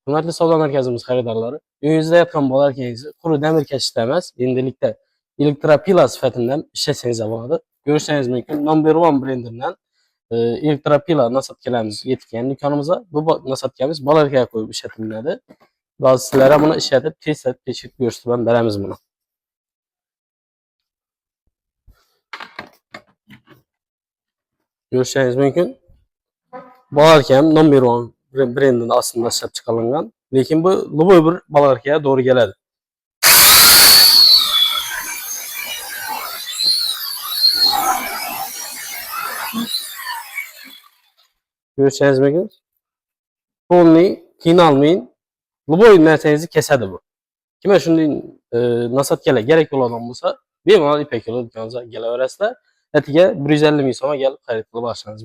Hörmətli savdo mərkəzimiz xəridarları, önünüzdə yatan bal erkəyi kuru dəmir keçişləməz, indilikdə elektropila sifətindən işləsəniz avalıdır. Görürsəniz mümkün. Number 1 brendindən elektropila nasatkelərimiz yetkən dükkanımıza. Bu nasatkemiz bal erkəyi qoyub işlətilməlidir. Bazı sizlərə bunu işlədib tez-tez keçib göstərməm bərəmiz bunu. Görürsəniz mümkün. Bal erkəyim number 1 brendində aslında işləb çıxarılған. Lakin bu Luboy bir bal erkəyə doğru gələdir. Görürsəniz mümkün. Polni, qiynalmayın. Luboy nərsənizi kəsədir bu. Kimə şimdi nasatkelə gerek olan olsa, bemalol İpək Yolu dükkanınıza gələ verəsizlər. Nəticə 150 min soma gəlib xəritli başlanız.